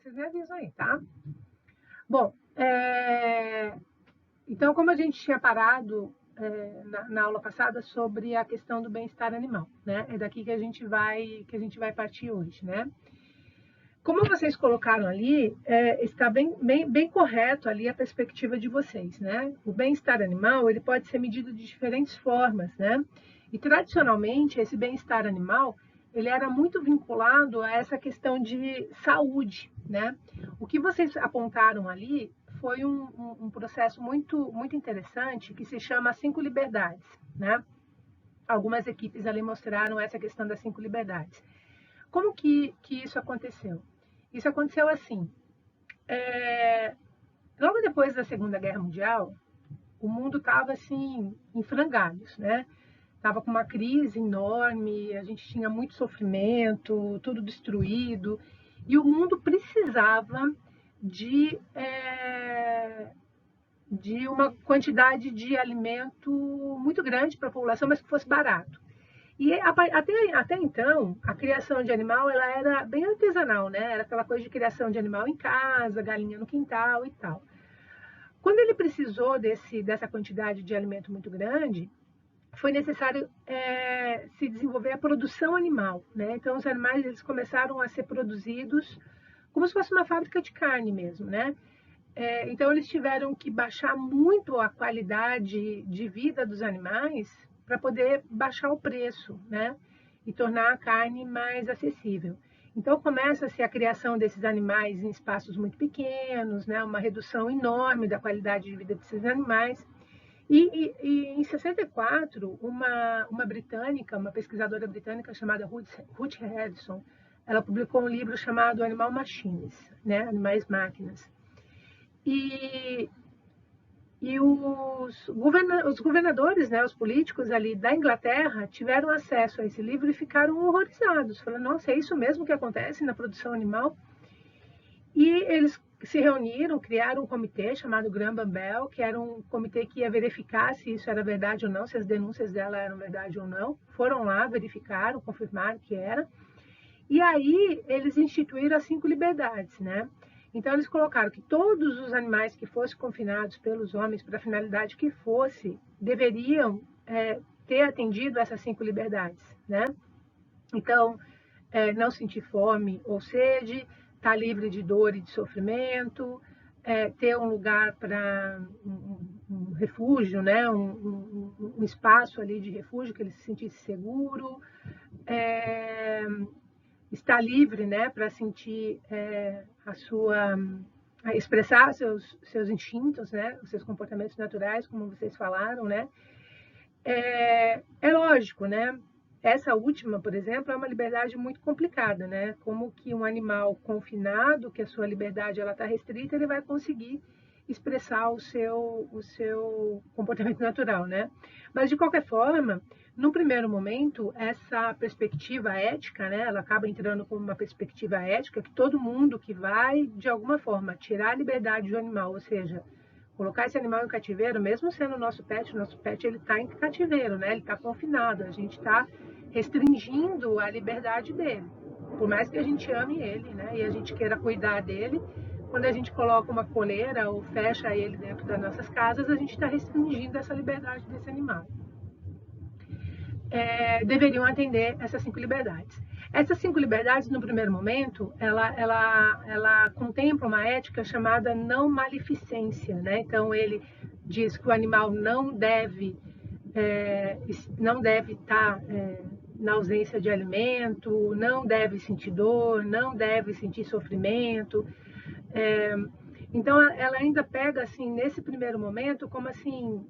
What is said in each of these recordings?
vocês me avisam aí, tá? Bom, então, como a gente tinha parado na aula passada sobre a questão do bem-estar animal, né? É daqui que a gente vai partir hoje, né? Como vocês colocaram ali, está bem correto ali a perspectiva de vocês, né? O bem-estar animal, ele pode ser medido de diferentes formas, né? E tradicionalmente, esse bem-estar animal, ele era muito vinculado a essa questão de saúde, né? O que vocês apontaram ali foi um processo muito interessante que se chama 5 liberdades, né? Algumas equipes ali mostraram essa questão das 5 liberdades. Como que isso aconteceu? Isso aconteceu assim, logo depois da Segunda Guerra Mundial, o mundo estava assim, em frangalhos, né? Estava com uma crise enorme, a gente tinha muito sofrimento, tudo destruído, e o mundo precisava de uma quantidade de alimento muito grande para a população, mas que fosse barato. E até então, a criação de animal ela era bem artesanal, né? Era aquela coisa de criação de animal em casa, galinha no quintal e tal. Quando ele precisou dessa quantidade de alimento muito grande, foi necessário se desenvolver a produção animal, né? Então, os animais eles começaram a ser produzidos como se fosse uma fábrica de carne mesmo, né? Então, eles tiveram que baixar muito a qualidade de vida dos animais para poder baixar o preço, né? E tornar a carne mais acessível. Então, começa-se a criação desses animais em espaços muito pequenos, né? Uma redução enorme da qualidade de vida desses animais. E em 64, uma britânica, uma pesquisadora britânica chamada Ruth Harrison, ela publicou um livro chamado Animal Machines, né? Animais Máquinas. E os governadores, né, os políticos ali da Inglaterra, tiveram acesso a esse livro e ficaram horrorizados. Falaram, nossa, é isso mesmo que acontece na produção animal? E eles se reuniram, criaram um comitê chamado Graham Bell, que era um comitê que ia verificar se isso era verdade ou não, se as denúncias dela eram verdade ou não. Foram lá, verificaram, confirmaram que era. E aí eles instituíram as 5 liberdades, né? Então, eles colocaram que todos os animais que fossem confinados pelos homens para a finalidade que fosse, deveriam ter atendido essas 5 liberdades, né? Então, não sentir fome ou sede, estar livre de dor e de sofrimento, ter um lugar para um refúgio, né? Um espaço ali de refúgio que ele se sentisse seguro, estar livre, né, para sentir expressar seus instintos, né, os seus comportamentos naturais, como vocês falaram, né. É lógico, né. Essa última, por exemplo, é uma liberdade muito complicada, né. Como que um animal confinado, que a sua liberdade ela está restrita, ele vai conseguir expressar o seu comportamento natural, né. Mas de qualquer forma, no primeiro momento, essa perspectiva ética, né, ela acaba entrando como uma perspectiva ética que todo mundo que vai, de alguma forma, tirar a liberdade do animal, ou seja, colocar esse animal em cativeiro, mesmo sendo o nosso pet ele está em cativeiro, né, ele está confinado, a gente está restringindo a liberdade dele. Por mais que a gente ame ele, né, e a gente queira cuidar dele, quando a gente coloca uma coleira ou fecha ele dentro das nossas casas, a gente está restringindo essa liberdade desse animal. Deveriam atender essas 5 liberdades. Essas 5 liberdades, no primeiro momento, ela contempla uma ética chamada não maleficência, né? Então, ele diz que o animal não deve estar na ausência de alimento, não deve sentir dor, não deve sentir sofrimento. Então, ela ainda pega, assim, nesse primeiro momento, como assim,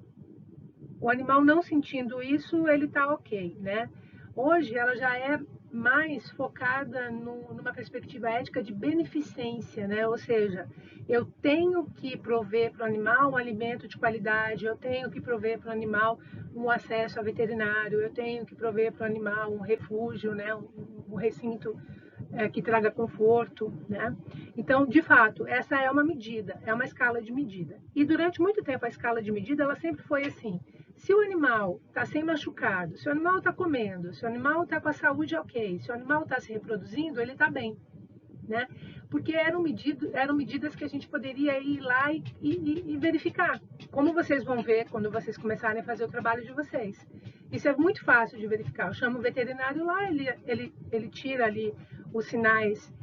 o animal não sentindo isso, ele está ok, né? Hoje, ela já é mais focada numa perspectiva ética de beneficência, né? Ou seja, eu tenho que prover para o animal um alimento de qualidade, eu tenho que prover para o animal um acesso a veterinário, eu tenho que prover para o animal um refúgio, né? Um recinto que traga conforto, né? Então, de fato, essa é uma medida, é uma escala de medida. E durante muito tempo a escala de medida ela sempre foi assim: se o animal está sem machucado, se o animal está comendo, se o animal está com a saúde ok, se o animal está se reproduzindo, ele está bem, né? porque eram medidas que a gente poderia ir lá e verificar, como vocês vão ver quando vocês começarem a fazer o trabalho de vocês. Isso é muito fácil de verificar. Eu chamo o veterinário lá, ele tira ali os sinais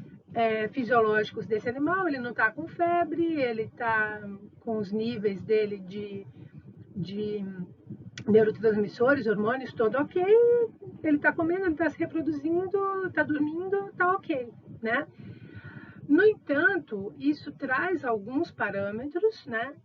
fisiológicos desse animal, ele não está com febre, ele está com os níveis dele de neurotransmissores, hormônios, todo ok, ele está comendo, ele está se reproduzindo, está dormindo, está ok, né? No entanto, isso traz alguns parâmetros, né?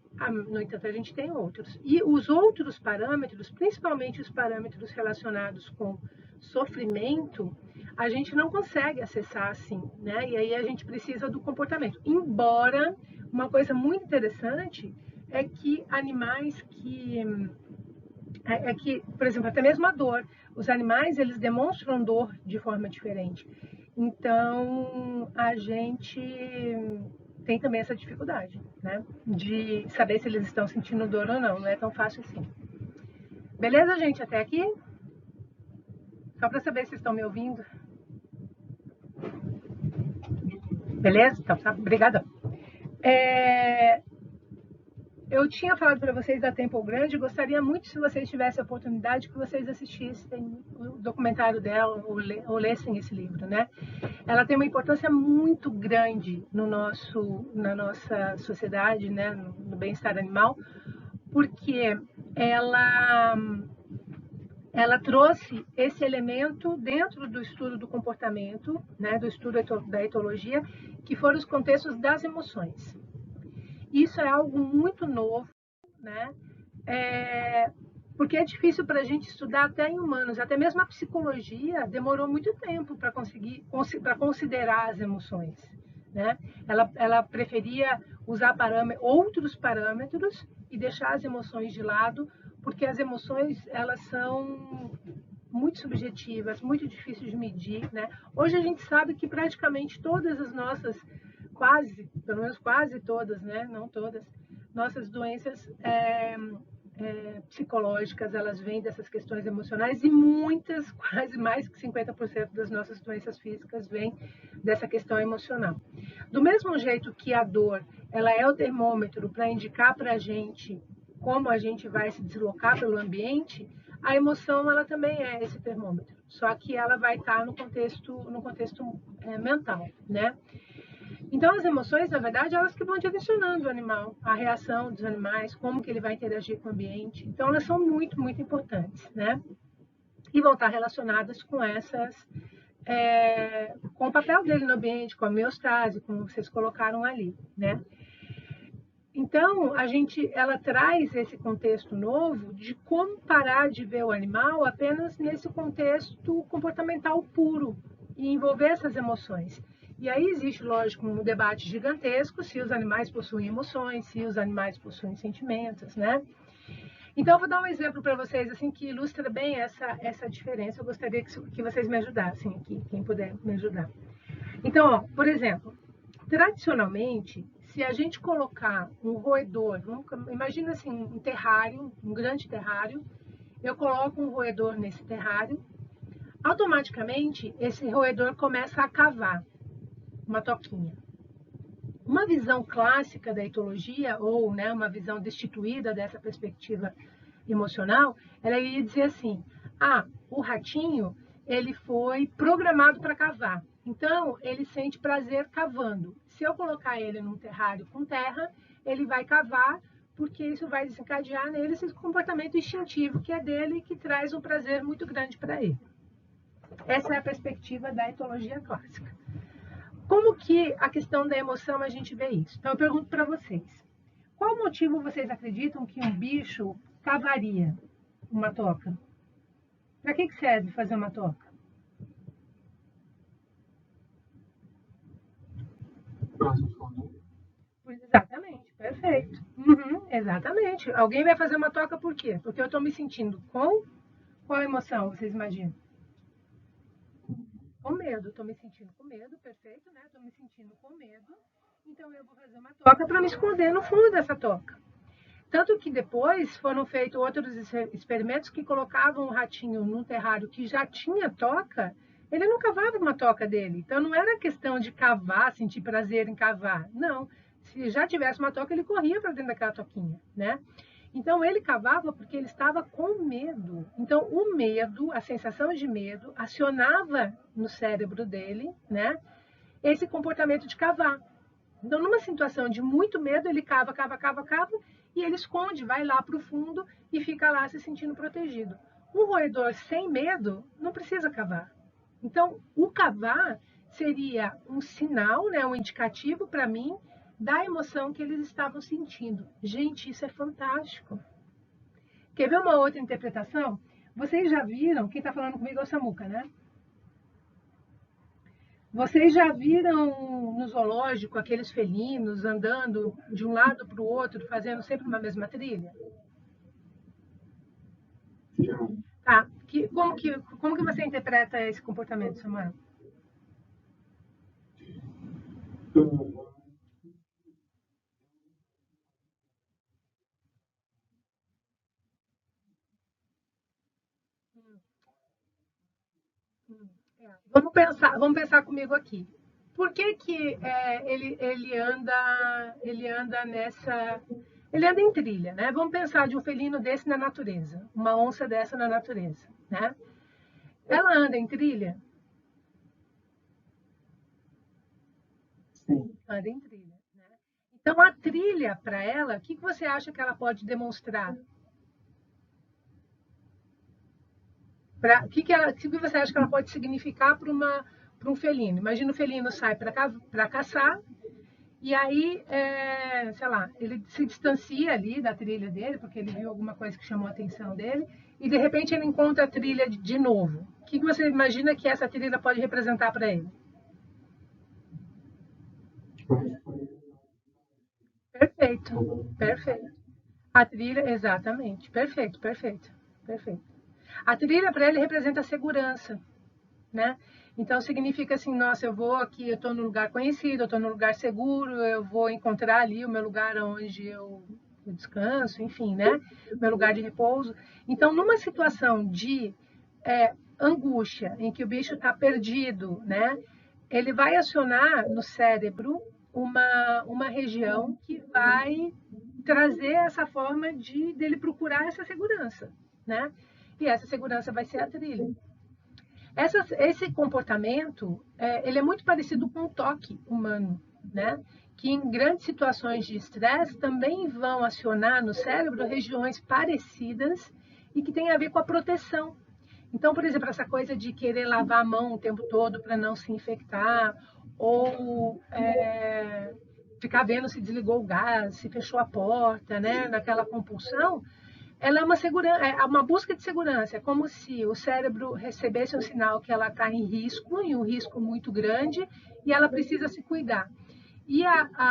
No entanto, a gente tem outros. E os outros parâmetros, principalmente os parâmetros relacionados com sofrimento, a gente não consegue acessar assim, né? E aí a gente precisa do comportamento. Embora, uma coisa muito interessante é que animais por exemplo, até mesmo a dor. Os animais, eles demonstram dor de forma diferente. Então, a gente tem também essa dificuldade, né? De saber se eles estão sentindo dor ou não. Não é tão fácil assim. Beleza, gente? Até aqui? Só para saber se estão me ouvindo. Beleza? Então, tá. Obrigadão. Eu tinha falado para vocês da Temple Grande, gostaria muito, se vocês tivessem a oportunidade, que vocês assistissem o documentário dela ou lessem esse livro, né? Ela tem uma importância muito grande na nossa sociedade, né? No bem-estar animal, porque ela trouxe esse elemento dentro do estudo do comportamento, né? Do estudo da etologia, que foram os contextos das emoções. Isso é algo muito novo, né? Porque é difícil para a gente estudar até em humanos. Até mesmo a psicologia demorou muito tempo para considerar as emoções, né? Ela preferia usar outros parâmetros e deixar as emoções de lado, porque as emoções, elas são muito subjetivas, muito difíceis de medir, né? Hoje a gente sabe que praticamente todas as nossas, pelo menos quase todas, né? Não todas, nossas doenças psicológicas, elas vêm dessas questões emocionais, e muitas, quase mais que 50% das nossas doenças físicas vêm dessa questão emocional. Do mesmo jeito que a dor, ela é o termômetro para indicar para a gente como a gente vai se deslocar pelo ambiente, a emoção, ela também é esse termômetro, só que ela vai estar no contexto mental, né? Então, as emoções, na verdade, elas que vão direcionando o animal, a reação dos animais, como que ele vai interagir com o ambiente. Então, elas são muito, muito importantes, né? E vão estar relacionadas com com o papel dele no ambiente, com a homeostase, como vocês colocaram ali, né? Então, ela traz esse contexto novo de como parar de ver o animal apenas nesse contexto comportamental puro e envolver essas emoções. E aí existe, lógico, um debate gigantesco se os animais possuem emoções, se os animais possuem sentimentos, né? Então, eu vou dar um exemplo para vocês assim que ilustra bem essa diferença. Eu gostaria que vocês me ajudassem aqui, quem puder me ajudar. Então, ó, por exemplo, tradicionalmente, se a gente colocar um roedor, imagina assim, um terrário, um grande terrário, eu coloco um roedor nesse terrário, automaticamente esse roedor começa a cavar uma toquinha. Uma visão clássica da etologia, ou né, uma visão destituída dessa perspectiva emocional, ela iria dizer assim, o ratinho, ele foi programado para cavar, então ele sente prazer cavando. Se eu colocar ele num terrário com terra, ele vai cavar, porque isso vai desencadear nele esse comportamento instintivo que é dele e que traz um prazer muito grande para ele. Essa é a perspectiva da etologia clássica. Como que a questão da emoção a gente vê isso? Então eu pergunto para vocês, qual motivo vocês acreditam que um bicho cavaria uma toca? Para que serve fazer uma toca? Exatamente, perfeito. Exatamente. Alguém vai fazer uma toca por quê? Porque eu estou me sentindo com qual emoção, vocês imaginam? Com medo, estou me sentindo com medo, perfeito, né? Estou me sentindo com medo, então eu vou fazer uma toca para me esconder no fundo dessa toca. Tanto que depois foram feitos outros experimentos que colocavam o ratinho num terrário que já tinha toca, ele não cavava uma toca dele. Então não era questão de cavar, sentir prazer em cavar. Não. Se já tivesse uma toca, ele corria para dentro daquela toquinha, né? Então ele cavava porque ele estava com medo. Então o medo, a sensação de medo, acionava no cérebro dele, né? Esse comportamento de cavar. Então, numa situação de muito medo, ele cava, cava, cava, cava, e ele esconde, vai lá para o fundo e fica lá se sentindo protegido. Um roedor sem medo não precisa cavar. Então, o cavar seria um sinal, né, um indicativo para mim da emoção que eles estavam sentindo. Gente, isso é fantástico. Quer ver uma outra interpretação? Vocês já viram, quem está falando comigo é o Samuca, né? Vocês já viram no zoológico aqueles felinos andando de um lado para o outro, fazendo sempre uma mesma trilha? Tá. Como que você interpreta esse comportamento, Samuel? Vamos pensar comigo aqui. Por que que ele anda nessa, ele anda em trilha, né? Vamos pensar de um felino desse na natureza, uma onça dessa na natureza, né? Ela anda em trilha? Sim. Anda em trilha, né? Então a trilha para ela, o que que você acha que ela pode demonstrar? O que você acha que ela pode significar para um felino? Imagina o felino sai para caçar e aí, sei lá, ele se distancia ali da trilha dele, porque ele viu alguma coisa que chamou a atenção dele, e de repente ele encontra a trilha de novo. O que você imagina que essa trilha pode representar para ele? Perfeito, perfeito. A trilha, exatamente, perfeito, perfeito, perfeito. A trilha para ele representa segurança, né? Então significa assim, nossa, eu vou aqui, eu estou no lugar conhecido, eu estou no lugar seguro, eu vou encontrar ali o meu lugar onde eu descanso, enfim, né? Meu lugar de repouso. Então, numa situação de angústia, em que o bicho está perdido, né? Ele vai acionar no cérebro uma região que vai trazer essa forma de dele procurar essa segurança, né? E essa segurança vai ser a trilha. Esse comportamento, ele é muito parecido com o toque humano, né? Que em grandes situações de estresse também vão acionar no cérebro regiões parecidas e que tem a ver com a proteção. Então, por exemplo, essa coisa de querer lavar a mão o tempo todo para não se infectar, ou ficar vendo se desligou o gás, se fechou a porta, né? Naquela compulsão, ela é uma segurança, é uma busca de segurança. É como se o cérebro recebesse um sinal que ela está em risco, em um risco muito grande, e ela precisa se cuidar. E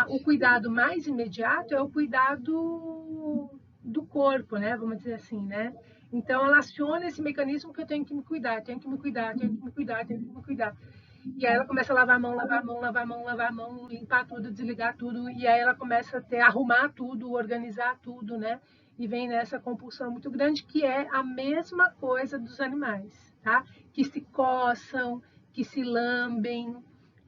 o cuidado mais imediato é o cuidado do corpo, né? Vamos dizer assim, né? Então, ela aciona esse mecanismo que eu tenho que me cuidar, tenho que me cuidar, tenho que me cuidar, tenho que me cuidar. E aí ela começa a lavar a mão, lavar a mão, lavar a mão, lavar a mão, limpar tudo, desligar tudo. E aí ela começa a arrumar tudo, organizar tudo, né? E vem nessa compulsão muito grande, que é a mesma coisa dos animais, tá? Que se coçam, que se lambem,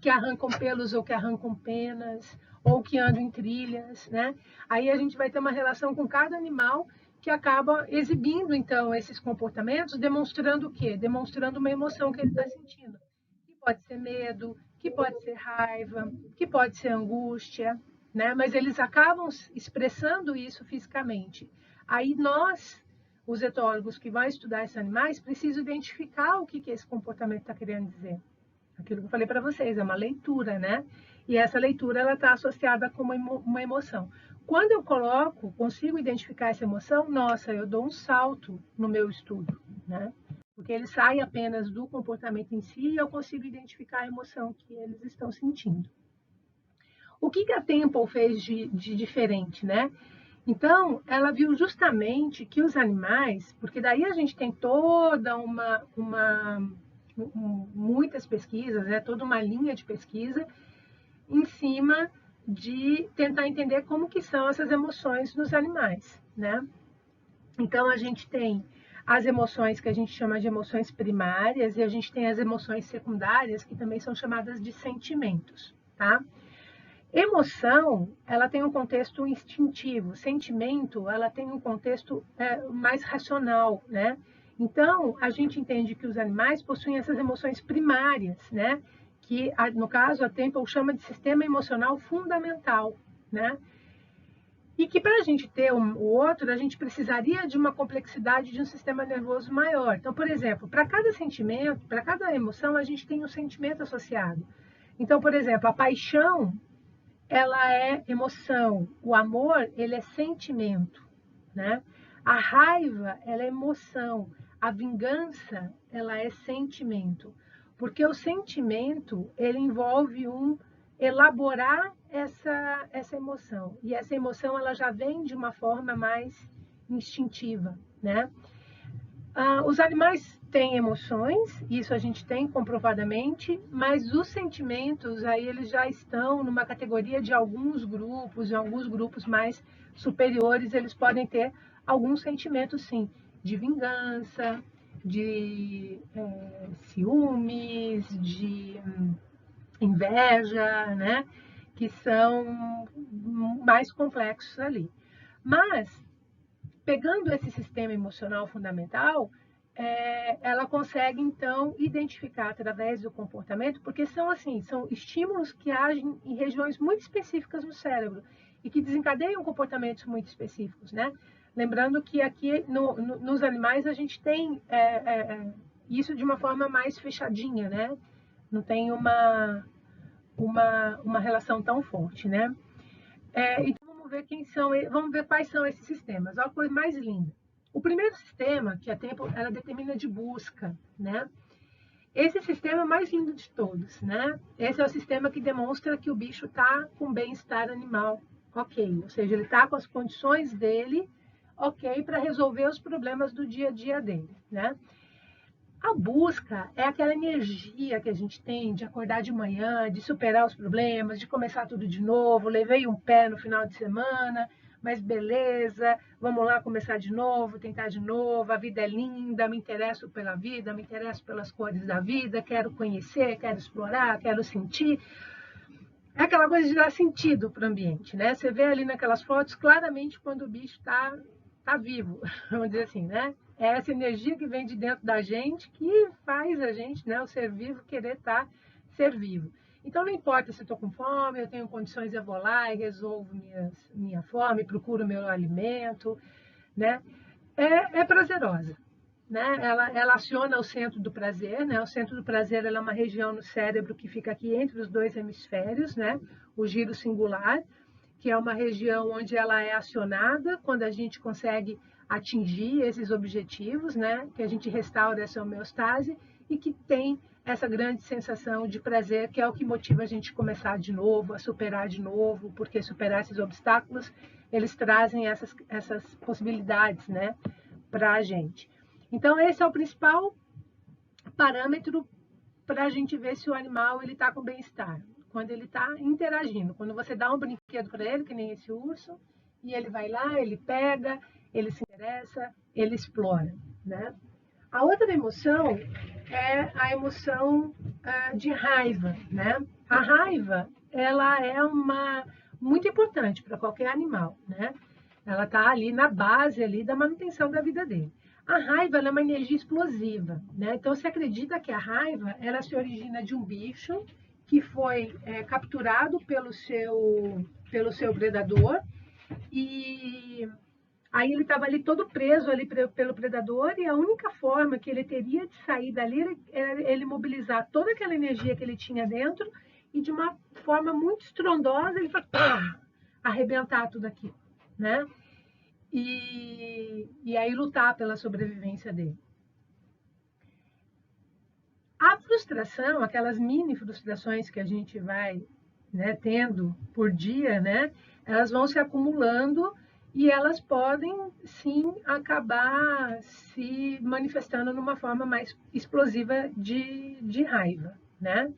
que arrancam pelos ou que arrancam penas, ou que andam em trilhas, né? Aí a gente vai ter uma relação com cada animal que acaba exibindo, então, esses comportamentos, demonstrando o quê? Demonstrando uma emoção que ele está sentindo. Que pode ser medo, que pode ser raiva, que pode ser angústia, né? Mas eles acabam expressando isso fisicamente. Aí nós, os etólogos que vão estudar esses animais, precisam identificar o que esse comportamento está querendo dizer. Aquilo que eu falei para vocês, é uma leitura, né? E essa leitura ela está associada com uma emoção. Quando eu consigo identificar essa emoção, nossa, eu dou um salto no meu estudo, né? Porque ele sai apenas do comportamento em si e eu consigo identificar a emoção que eles estão sentindo. O que a Temple fez de diferente, né? Então, ela viu justamente que os animais, porque daí a gente tem toda muitas pesquisas, né? Toda uma linha de pesquisa em cima de tentar entender como que são essas emoções nos animais, né? Então a gente tem as emoções que a gente chama de emoções primárias e a gente tem as emoções secundárias, que também são chamadas de sentimentos, tá? Emoção, ela tem um contexto instintivo, sentimento, ela tem um contexto mais racional, né? Então, a gente entende que os animais possuem essas emoções primárias, né? Que, no caso, a Temple chama de sistema emocional fundamental, né? E que para a gente ter o outro, a gente precisaria de uma complexidade de um sistema nervoso maior. Então, por exemplo, para cada sentimento, para cada emoção, a gente tem um sentimento associado. Então, por exemplo, a paixão, ela é emoção, o amor, ele é sentimento, né? A raiva, ela é emoção, a vingança, ela é sentimento, porque o sentimento, ele envolve elaborar essa emoção, e essa emoção, ela já vem de uma forma mais instintiva, né? Os animais têm emoções, isso a gente tem comprovadamente, mas os sentimentos aí eles já estão numa categoria de alguns grupos, e alguns grupos mais superiores, eles podem ter alguns sentimentos sim, de vingança, de ciúmes, de inveja, né? Que são mais complexos ali. Mas pegando esse sistema emocional fundamental, ela consegue então identificar através do comportamento, porque são assim, são estímulos que agem em regiões muito específicas no cérebro e que desencadeiam comportamentos muito específicos, né? Lembrando que aqui nos animais a gente tem isso de uma forma mais fechadinha, né? Não tem uma relação tão forte, né? Então vamos ver quais são esses sistemas. Olha a coisa mais linda. O primeiro sistema, que a Temple, ela determina de busca, né? Esse sistema é o mais lindo de todos, né? Esse é o sistema que demonstra que o bicho está com bem-estar animal, ok. Ou seja, ele está com as condições dele, ok, para resolver os problemas do dia a dia dele, né? A busca é aquela energia que a gente tem de acordar de manhã, de superar os problemas, de começar tudo de novo. Levei um pé no final de semana, mas beleza, vamos lá começar de novo, tentar de novo. A vida é linda, me interesso pela vida, me interesso pelas cores da vida, quero conhecer, quero explorar, quero sentir. É aquela coisa de dar sentido para o ambiente, né? Você vê ali naquelas fotos claramente quando o bicho tá vivo, vamos dizer assim, né? É essa energia que vem de dentro da gente que faz a gente, né, o ser vivo, querer ser vivo. Então, não importa se eu estou com fome, eu tenho condições, eu vou lá e resolvo minha fome, procuro meu alimento, né? É prazerosa, né? Ela aciona o centro do prazer, né? O centro do prazer é uma região no cérebro que fica aqui entre os dois hemisférios, né? O giro singular, que é uma região onde ela é acionada quando a gente consegue atingir esses objetivos, né? Que a gente restaura essa homeostase e que tem essa grande sensação de prazer, que é o que motiva a gente a começar de novo, a superar de novo, porque superar esses obstáculos, eles trazem essas possibilidades, né, para a gente. Então, esse é o principal parâmetro para a gente ver se o animal está com bem-estar, quando ele está interagindo. Quando você dá um brinquedo para ele, que nem esse urso, e ele vai lá, ele pega, ele se interessa, ele explora, né? A outra emoção é a emoção de raiva, né? A raiva, ela é muito importante para qualquer animal, né? Ela está ali na base ali da manutenção da vida dele. A raiva é uma energia explosiva, né? Então se acredita que a raiva ela se origina de um bicho que foi capturado pelo seu predador e aí ele estava ali todo preso ali pelo predador e a única forma que ele teria de sair dali era ele mobilizar toda aquela energia que ele tinha dentro e de uma forma muito estrondosa ele foi arrebentar tudo aquilo, né? E aí lutar pela sobrevivência dele. A frustração, aquelas mini frustrações que a gente vai, né, tendo por dia, né, elas vão se acumulando e elas podem, sim, acabar se manifestando numa forma mais explosiva de raiva, né?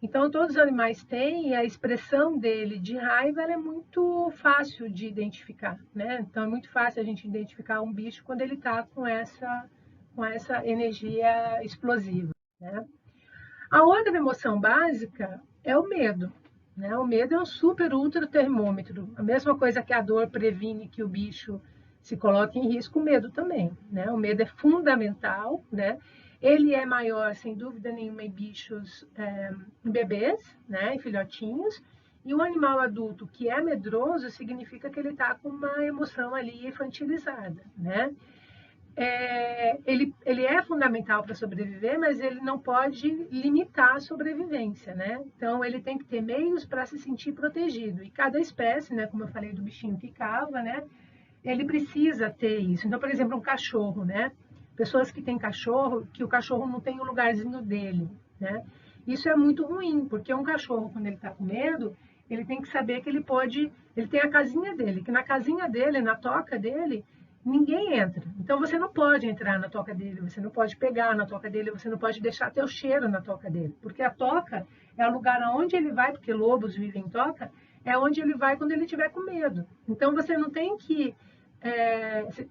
Então, todos os animais têm, e a expressão dele de raiva ela é muito fácil de identificar, né? Então, é muito fácil a gente identificar um bicho quando ele está com essa energia explosiva, né? A outra emoção básica é o medo, né? O medo é um super ultra termômetro. A mesma coisa que a dor previne que o bicho se coloque em risco, o medo também, né? O medo é fundamental, né? Ele é maior, sem dúvida nenhuma, em bichos, em bebês, né? Em filhotinhos. E o animal adulto que é medroso significa que ele está com uma emoção ali infantilizada, né? Ele é fundamental para sobreviver, mas ele não pode limitar a sobrevivência, né? Então, ele tem que ter meios para se sentir protegido. E cada espécie, né, como eu falei do bichinho que cava, né, ele precisa ter isso. Então, por exemplo, um cachorro, né? Pessoas que têm cachorro, que o cachorro não tem o lugarzinho dele, né? Isso é muito ruim, porque um cachorro, quando ele está com medo, ele tem que saber que ele tem a casinha dele, que na casinha dele, na toca dele, ninguém entra. Então você não pode entrar na toca dele, você não pode pegar na toca dele, você não pode deixar teu cheiro na toca dele, porque a toca é o lugar aonde ele vai, porque lobos vivem em toca, é onde ele vai quando ele estiver com medo. Então você não tem que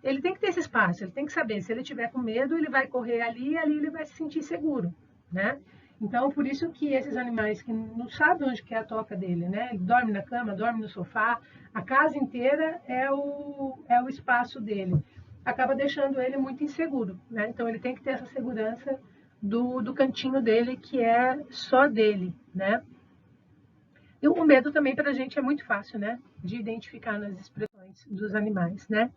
ele tem que ter esse espaço, ele tem que saber, se ele tiver com medo, ele vai correr ali e ali ele vai se sentir seguro, né? Então, por isso que esses animais que não sabem onde que é a toca dele, né? Ele dorme na cama, dorme no sofá, a casa inteira é o espaço dele. Acaba deixando ele muito inseguro, né? Então, ele tem que ter essa segurança do cantinho dele, que é só dele, né? E o medo também para a gente é muito fácil, né? De identificar nas expressões dos animais, né?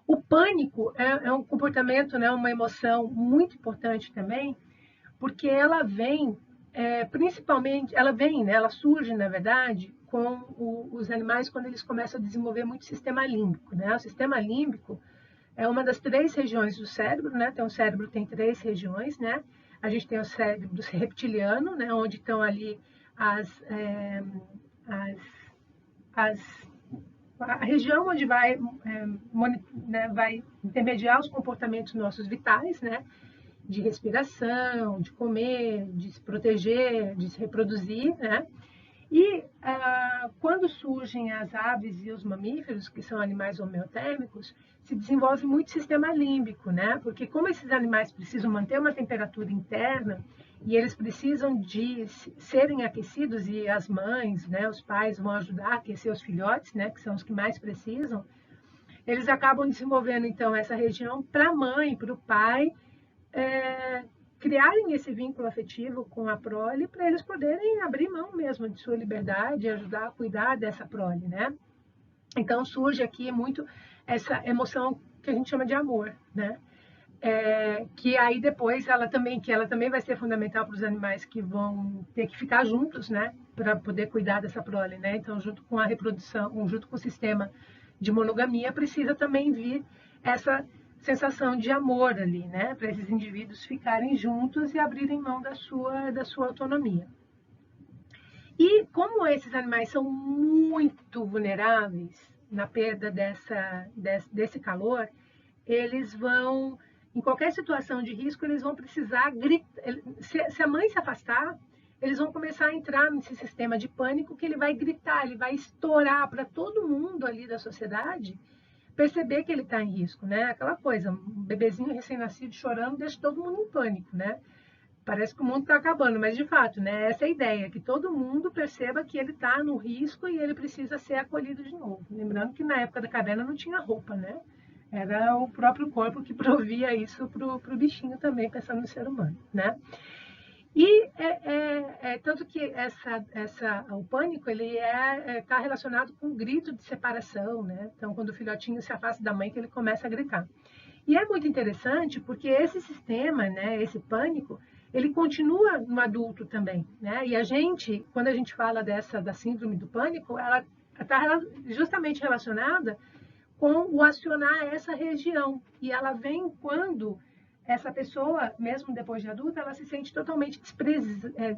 O pânico é um comportamento, né? Uma emoção muito importante também, porque ela vem, principalmente, ela vem, né? Ela surge, na verdade, com os animais quando eles começam a desenvolver muito sistema límbico, né? O sistema límbico é uma das 3 regiões do cérebro, né? Então, o cérebro tem 3 regiões, né? A gente tem o cérebro reptiliano, né? Onde estão ali as, é, as, as a região onde né, vai intermediar os comportamentos nossos vitais, né? De respiração, de comer, de se proteger, de se reproduzir, né? E quando surgem as aves e os mamíferos, que são animais homeotérmicos, se desenvolve muito sistema límbico, né? Porque como esses animais precisam manter uma temperatura interna e eles precisam de serem aquecidos e as mães, né, os pais vão ajudar a aquecer os filhotes, né, que são os que mais precisam, eles acabam desenvolvendo então essa região para a mãe, para o pai, é, criarem esse vínculo afetivo com a prole para eles poderem abrir mão mesmo de sua liberdade e ajudar a cuidar dessa prole, né? Então surge aqui muito essa emoção que a gente chama de amor, né? Que aí depois ela também vai ser fundamental para os animais que vão ter que ficar juntos, né? Para poder cuidar dessa prole, né? Então junto com a reprodução, junto com o sistema de monogamia, precisa também vir essa sensação de amor ali, né? Para esses indivíduos ficarem juntos e abrirem mão da sua autonomia. E como esses animais são muito vulneráveis na perda desse calor, eles vão, em qualquer situação de risco, eles vão precisar gritar. Se a mãe se afastar, eles vão começar a entrar nesse sistema de pânico que ele vai gritar, ele vai estourar para todo mundo ali da sociedade perceber que ele está em risco, né? Aquela coisa, um bebezinho recém-nascido chorando deixa todo mundo em pânico, né? Parece que o mundo está acabando, mas de fato, né? Essa é a ideia, que todo mundo perceba que ele está no risco e ele precisa ser acolhido de novo. Lembrando que na época da caverna não tinha roupa, né? Era o próprio corpo que provia isso para o bichinho também, pensando no ser humano, né? E tanto que o pânico ele está relacionado com o grito de separação, né? Então, quando o filhotinho se afasta da mãe, que ele começa a gritar. E é muito interessante porque esse sistema, né, esse pânico, ele continua no adulto também, né? E a gente, quando a gente fala da síndrome do pânico, ela está justamente relacionada com o acionar essa região. E ela vem quando essa pessoa, mesmo depois de adulta, ela se sente totalmente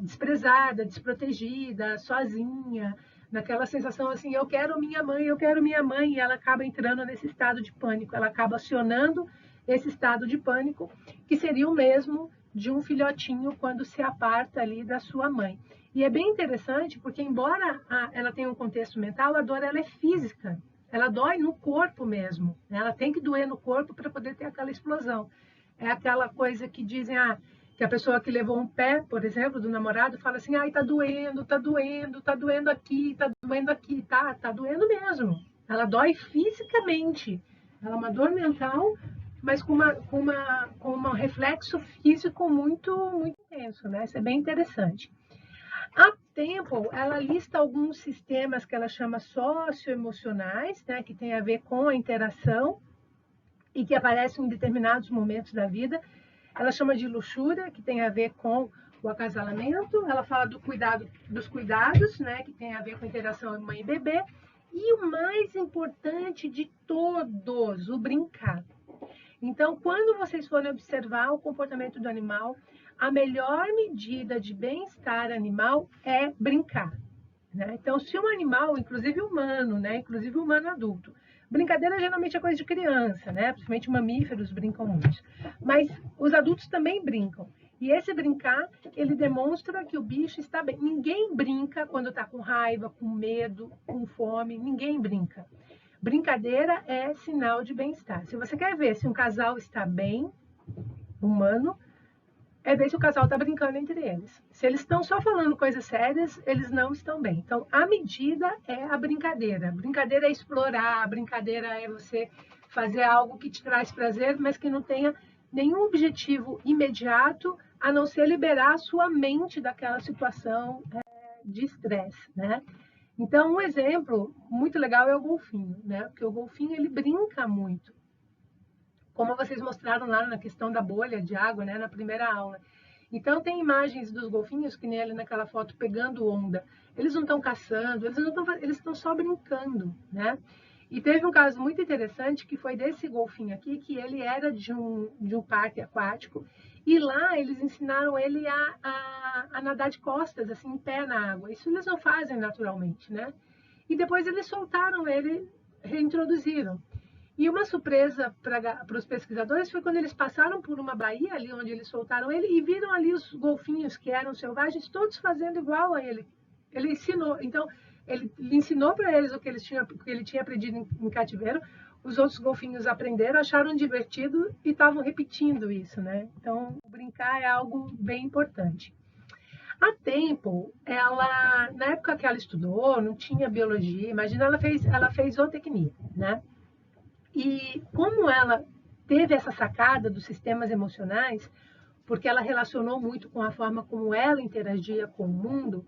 desprezada, desprotegida, sozinha, naquela sensação assim, eu quero minha mãe, e ela acaba entrando nesse estado de pânico, ela acaba acionando esse estado de pânico, que seria o mesmo de um filhotinho quando se aparta ali da sua mãe. E é bem interessante porque, embora ela tenha um contexto mental, a dor ela é física. Ela dói no corpo mesmo, né? Ela tem que doer no corpo para poder ter aquela explosão. É aquela coisa que dizem, que a pessoa que levou um pé, por exemplo, do namorado, fala assim, ai, tá doendo, tá doendo, tá doendo aqui, tá doendo mesmo. Ela dói fisicamente. Ela é uma dor mental, mas com um reflexo físico muito intenso, né? Isso é bem interessante. A Temple, ela lista alguns sistemas que ela chama socioemocionais, né, que tem a ver com a interação e que aparecem em determinados momentos da vida. Ela chama de luxúria, que tem a ver com o acasalamento. Ela fala dos cuidados, né, que tem a ver com a interação mãe e bebê. E o mais importante de todos, o brincar. Então, quando vocês forem observar o comportamento do animal, a melhor medida de bem-estar animal é brincar, né? Então, se um animal, inclusive humano, né, inclusive humano adulto, brincadeira geralmente é coisa de criança, né? Principalmente mamíferos brincam muito. Mas os adultos também brincam. E esse brincar, ele demonstra que o bicho está bem. Ninguém brinca quando está com raiva, com medo, com fome. Ninguém brinca. Brincadeira é sinal de bem-estar. Se você quer ver se um casal está bem, humano, é ver se o casal está brincando entre eles. Se eles estão só falando coisas sérias, eles não estão bem. Então, a medida é a brincadeira. Brincadeira é explorar, brincadeira é você fazer algo que te traz prazer, mas que não tenha nenhum objetivo imediato, a não ser liberar a sua mente daquela situação de estresse, né? Então, um exemplo muito legal é o golfinho, né? Porque o golfinho, ele brinca muito. Como vocês mostraram lá na questão da bolha de água, né? Na primeira aula. Então, tem imagens dos golfinhos, que nem ali naquela foto, pegando onda. Eles não estão caçando, eles estão só brincando, né? E teve um caso muito interessante, que foi desse golfinho aqui, que ele era de um parque aquático, e lá eles ensinaram ele a nadar de costas, assim, em pé na água. Isso eles não fazem naturalmente, né? E depois eles soltaram ele, reintroduziram. E uma surpresa para os pesquisadores foi quando eles passaram por uma baía ali onde eles soltaram ele e viram ali os golfinhos que eram selvagens, todos fazendo igual a ele. Ele ensinou, então ele ensinou para eles o que ele tinha aprendido em cativeiro. Os outros golfinhos aprenderam, acharam divertido e estavam repetindo isso, né? Então, brincar é algo bem importante. A Temple, ela, na época que ela estudou, não tinha biologia, imagina, ela fez zootecnia, né? E como ela teve essa sacada dos sistemas emocionais, porque ela relacionou muito com a forma como ela interagia com o mundo,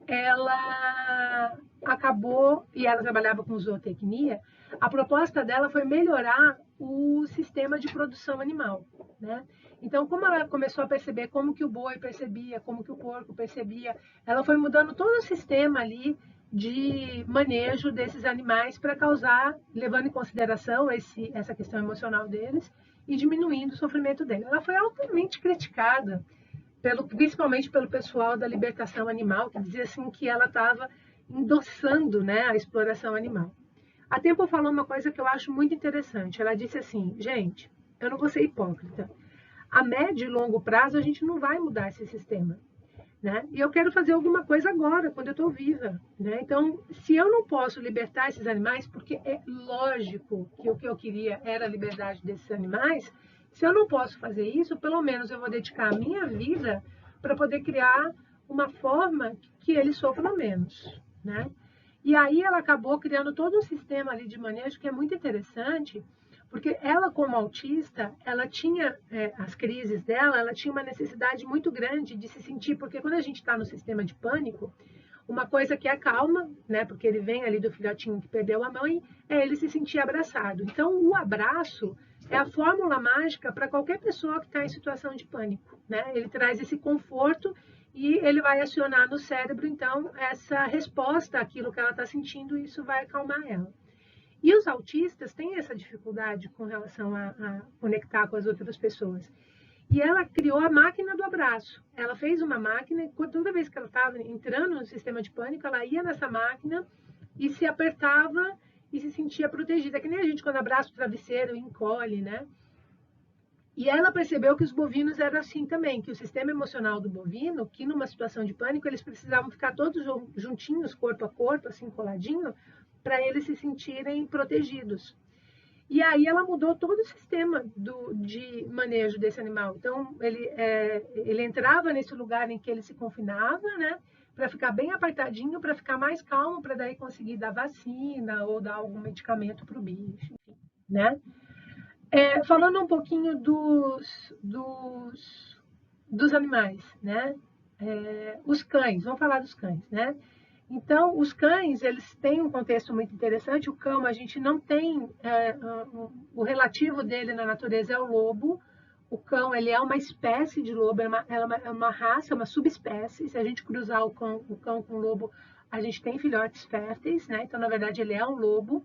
ela acabou, e ela trabalhava com zootecnia, a proposta dela foi melhorar o sistema de produção animal, né? Então, como ela começou a perceber como que o boi percebia, como que o porco percebia, ela foi mudando todo o sistema ali de manejo desses animais para causar, levando em consideração essa questão emocional deles e diminuindo o sofrimento deles. Ela foi altamente criticada, principalmente pelo pessoal da libertação animal, que dizia assim que ela estava endossando, né, a exploração animal. A Temple falou uma coisa que eu acho muito interessante. Ela disse assim, gente, eu não vou ser hipócrita. A médio e longo prazo a gente não vai mudar esse sistema, né? E eu quero fazer alguma coisa agora, quando eu estou viva, né? Então, se eu não posso libertar esses animais, porque é lógico que o que eu queria era a liberdade desses animais, se eu não posso fazer isso, pelo menos eu vou dedicar a minha vida para poder criar uma forma que eles sofram menos, né? E aí ela acabou criando todo um sistema ali de manejo que é muito interessante, porque ela, como autista, ela tinha, as crises dela, ela tinha uma necessidade muito grande de se sentir, porque quando a gente está no sistema de pânico, uma coisa que é calma, né, porque ele vem ali do filhotinho que perdeu a mãe, é ele se sentir abraçado. Então, o abraço é a fórmula mágica para qualquer pessoa que está em situação de pânico, né? Ele traz esse conforto e ele vai acionar no cérebro, então, essa resposta àquilo que ela está sentindo, e isso vai acalmar ela. E os autistas têm essa dificuldade com relação a conectar com as outras pessoas. E ela criou a máquina do abraço. Ela fez uma máquina e toda vez que ela estava entrando no sistema de pânico, ela ia nessa máquina e se apertava e se sentia protegida. Que nem a gente quando abraça o travesseiro e encolhe, né? E ela percebeu que os bovinos eram assim também, que o sistema emocional do bovino, que numa situação de pânico, eles precisavam ficar todos juntinhos, corpo a corpo, assim, coladinho, para eles se sentirem protegidos. E aí ela mudou todo o sistema de manejo desse animal. Então, ele entrava nesse lugar em que ele se confinava, né? Para ficar bem apertadinho, para ficar mais calmo, para daí conseguir dar vacina ou dar algum medicamento para o bicho, enfim, né? Falando um pouquinho dos animais, né? Os cães, vamos falar dos cães, né? Então, os cães, eles têm um contexto muito interessante. O cão, a gente não tem... o relativo dele na natureza é o lobo. O cão, ele é uma espécie de lobo, é uma raça, uma subespécie. Se a gente cruzar o cão com o lobo, a gente tem filhotes férteis, né? Então, na verdade, ele é um lobo.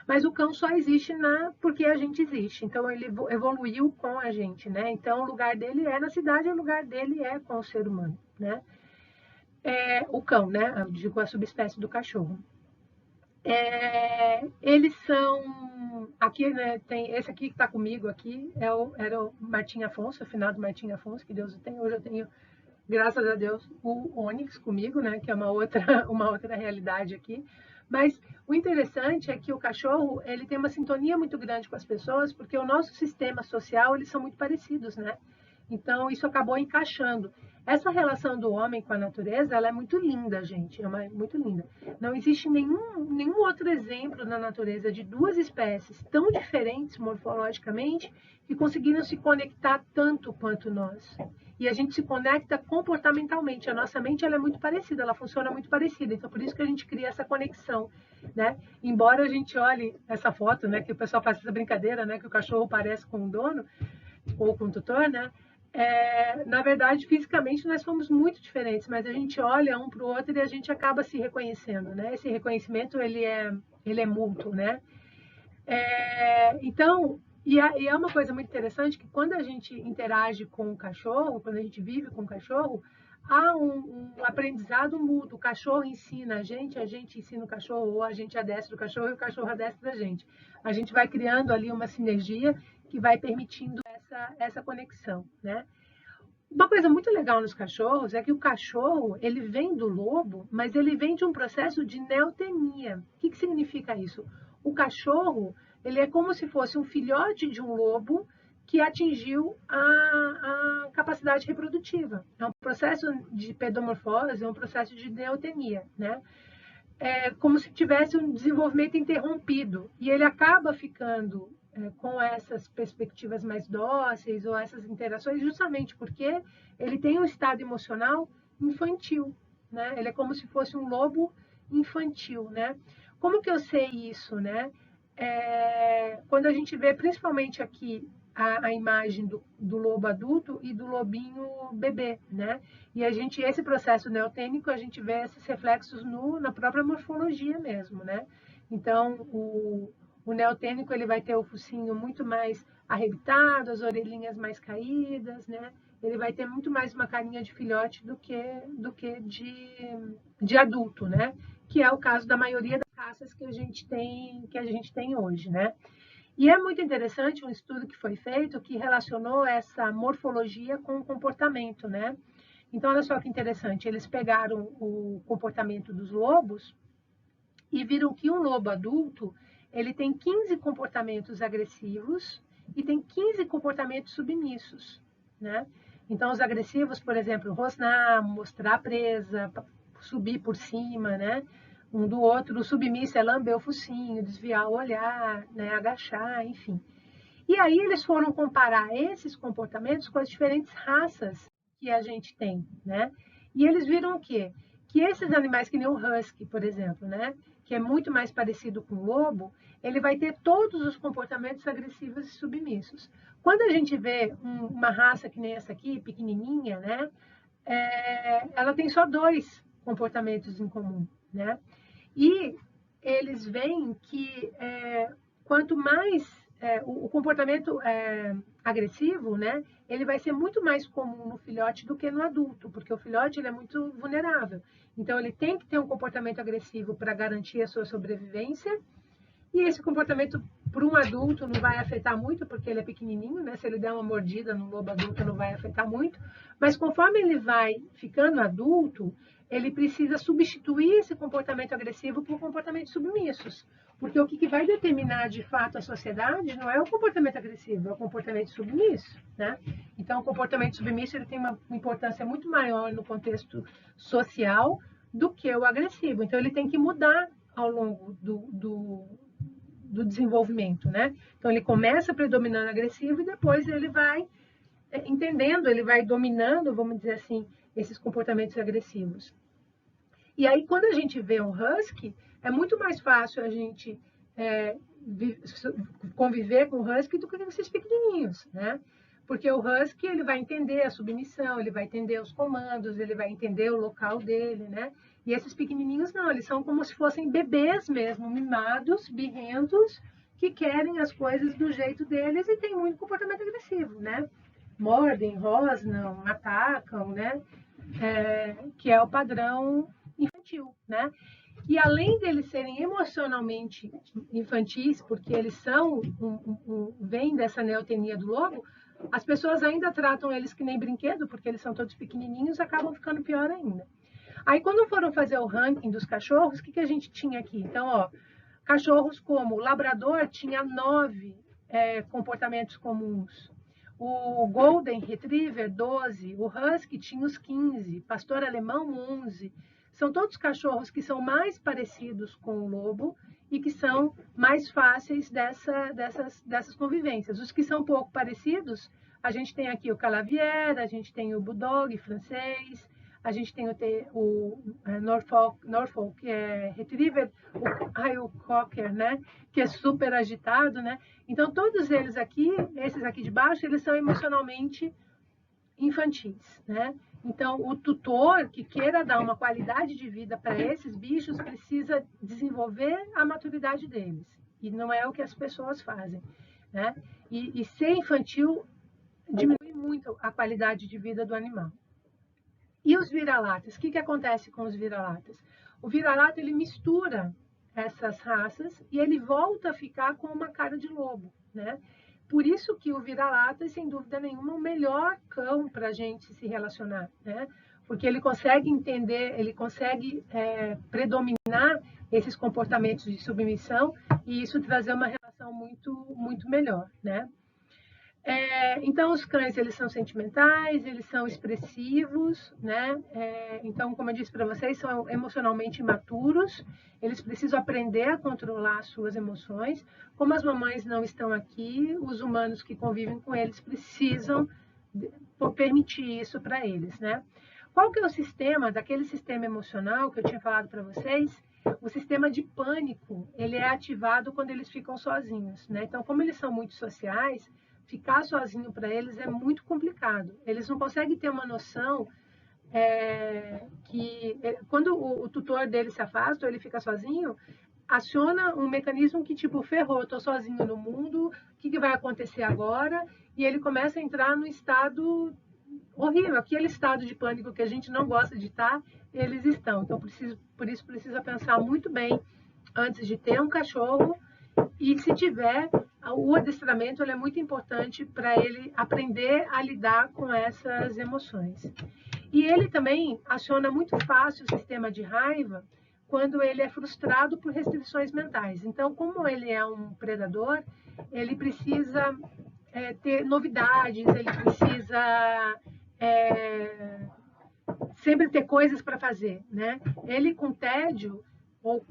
Mas o cão só existe porque a gente existe. Então, ele evoluiu com a gente, né? Então, o lugar dele é na cidade, o lugar dele é com o ser humano, né? O cão, né? Eu digo a subespécie do cachorro. Eles são... Aqui, né, tem esse aqui que está comigo aqui, era o Martim Afonso, o finado Martim Afonso, que Deus o tem. Hoje eu tenho, graças a Deus, o Onyx comigo, né? Que é uma outra realidade aqui. Mas o interessante é que o cachorro, ele tem uma sintonia muito grande com as pessoas, porque o nosso sistema social, eles são muito parecidos, né? Então, isso acabou encaixando. Essa relação do homem com a natureza, ela é muito linda, gente, muito linda. Não existe nenhum outro exemplo na natureza de duas espécies tão diferentes morfologicamente que conseguiram se conectar tanto quanto nós. E a gente se conecta comportamentalmente. A nossa mente, ela é muito parecida, ela funciona muito parecida. Então, por isso que a gente cria essa conexão, né? Embora a gente olhe essa foto, né, que o pessoal faz essa brincadeira, né, que o cachorro parece com o dono ou com o tutor, né? Na verdade, fisicamente nós somos muito diferentes, mas a gente olha um para o outro e a gente acaba se reconhecendo, né? Esse reconhecimento ele é mútuo, né? Então, e é uma coisa muito interessante que quando a gente interage com o cachorro, quando a gente vive com o cachorro, há um aprendizado mútuo. O cachorro ensina a gente ensina o cachorro, ou a gente adestra o cachorro e o cachorro adestra a gente. A gente vai criando ali uma sinergia que vai permitindo essa conexão, né? Uma coisa muito legal nos cachorros é que o cachorro, ele vem do lobo, mas ele vem de um processo de neotenia. O que significa isso? O cachorro, ele é como se fosse um filhote de um lobo que atingiu a capacidade reprodutiva. É um processo de pedomorfose, é um processo de neotenia, né? É como se tivesse um desenvolvimento interrompido e ele acaba ficando com essas perspectivas mais dóceis ou essas interações justamente porque ele tem um estado emocional infantil, né? Ele é como se fosse um lobo infantil, né? Como que eu sei isso, né? Quando a gente vê principalmente aqui a imagem do lobo adulto e do lobinho bebê, né? E esse processo neotênico, a gente vê esses reflexos na própria morfologia mesmo, né? Então, o neotênico, ele vai ter o focinho muito mais arrebitado, as orelhinhas mais caídas, né? Ele vai ter muito mais uma carinha de filhote do que de adulto, né? Que é o caso da maioria das raças que a gente tem hoje, né? E é muito interessante um estudo que foi feito que relacionou essa morfologia com o comportamento, né? Então, olha só que interessante, eles pegaram o comportamento dos lobos e viram que um lobo adulto, ele tem 15 comportamentos agressivos e tem 15 comportamentos submissos, né? Então, os agressivos, por exemplo, rosnar, mostrar a presa, subir por cima, né? Um do outro. O submisso é lamber o focinho, desviar o olhar, né? Agachar, enfim. E aí eles foram comparar esses comportamentos com as diferentes raças que a gente tem, né? E eles viram o quê? Que esses animais, que nem o husky, por exemplo, né? Que é muito mais parecido com o lobo, ele vai ter todos os comportamentos agressivos e submissos. Quando a gente vê uma raça que nem essa aqui, pequenininha, né? Ela tem só 2 comportamentos em comum, né? E eles veem que quanto mais o comportamento agressivo, né, ele vai ser muito mais comum no filhote do que no adulto, porque o filhote ele é muito vulnerável. Então, ele tem que ter um comportamento agressivo para garantir a sua sobrevivência, e esse comportamento para um adulto não vai afetar muito, porque ele é pequenininho, né? Se ele der uma mordida no lobo adulto, não vai afetar muito. Mas conforme ele vai ficando adulto, ele precisa substituir esse comportamento agressivo por comportamentos submissos. Porque o que vai determinar, de fato, a sociedade não é o comportamento agressivo, é o comportamento submisso, né? Então, o comportamento submisso ele tem uma importância muito maior no contexto social do que o agressivo. Então, ele tem que mudar ao longo do desenvolvimento, né? Então, ele começa predominando agressivo e depois ele vai entendendo, ele vai dominando, vamos dizer assim, esses comportamentos agressivos. E aí, quando a gente vê um husky, é muito mais fácil a gente conviver com o husky do que com esses pequenininhos, né? Porque o husky, ele vai entender a submissão, ele vai entender os comandos, ele vai entender o local dele, né? E esses pequenininhos não, eles são como se fossem bebês mesmo, mimados, birrentos, que querem as coisas do jeito deles e tem muito comportamento agressivo, né? Mordem, rosnam, atacam, né? Que é o padrão infantil, né? E além deles serem emocionalmente infantis, porque eles são vêm dessa neotenia do lobo, as pessoas ainda tratam eles que nem brinquedo, porque eles são todos pequenininhos, acabam ficando pior ainda. Aí, quando foram fazer o ranking dos cachorros, o que a gente tinha aqui? Então, ó, cachorros como o labrador tinha 9 comportamentos comuns. O Golden Retriever, 12. O Husky tinha os 15. Pastor Alemão, 11. São todos cachorros que são mais parecidos com o lobo e que são mais fáceis dessas convivências. Os que são pouco parecidos, a gente tem aqui o Calavier, a gente tem o Bulldog francês, a gente tem o Norfolk Retriever, o Cocker, né, que é super agitado, né? Então, todos eles aqui, esses aqui de baixo, eles são emocionalmente infantis, né? Então, o tutor que queira dar uma qualidade de vida para esses bichos precisa desenvolver a maturidade deles. E não é o que as pessoas fazem, né? E ser infantil diminui muito a qualidade de vida do animal. E os vira-latas? O que acontece com os vira-latas? O vira-lata, ele mistura essas raças e ele volta a ficar com uma cara de lobo, né? Por isso que o vira-lata é, sem dúvida nenhuma, o melhor cão para a gente se relacionar, né? Porque ele consegue entender, ele consegue predominar esses comportamentos de submissão e isso trazer uma relação muito melhor, né? Então, os cães, eles são sentimentais, eles são expressivos, né? Então, como eu disse para vocês, são emocionalmente imaturos, eles precisam aprender a controlar as suas emoções. Como as mamães não estão aqui, os humanos que convivem com eles precisam permitir isso para eles, né? Qual que é o sistema, daquele sistema emocional que eu tinha falado para vocês? O sistema de pânico, ele é ativado quando eles ficam sozinhos, né? Então, como eles são muito sociais, ficar sozinho para eles é muito complicado. Eles não conseguem ter uma noção que quando o tutor dele se afasta ou ele fica sozinho, aciona um mecanismo que tipo, ferrou, eu estou sozinho no mundo, o que vai acontecer agora? E ele começa a entrar no estado horrível, aquele estado de pânico que a gente não gosta de estar, eles estão. Então, por isso precisa pensar muito bem antes de ter um cachorro e se tiver, o adestramento é muito importante para ele aprender a lidar com essas emoções. E ele também aciona muito fácil o sistema de raiva quando ele é frustrado por restrições mentais. Então, como ele é um predador, ele precisa ter novidades, ele precisa sempre ter coisas para fazer, né? Ele com tédio ou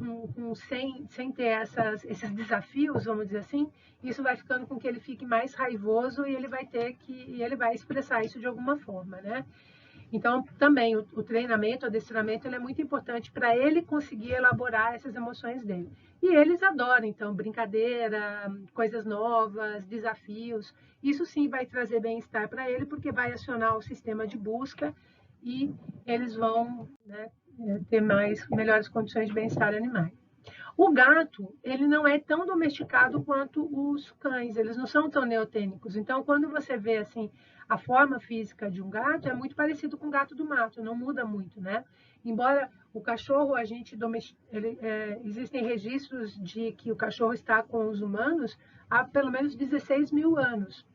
sem ter esses desafios, vamos dizer assim, isso vai ficando com que ele fique mais raivoso e ele vai expressar isso de alguma forma, né? Então, também o treinamento, o adestramento, ele é muito importante para ele conseguir elaborar essas emoções dele. E eles adoram, então, brincadeira, coisas novas, desafios. Isso sim vai trazer bem-estar para ele, porque vai acionar o sistema de busca e eles vão, né, ter melhores condições de bem-estar animal. O gato, ele não é tão domesticado quanto os cães, eles não são tão neotênicos. Então, quando você vê assim a forma física de um gato, é muito parecido com o gato do mato, não muda muito, né? Embora O cachorro, existem registros de que o cachorro está com os humanos há pelo menos 16 mil anos.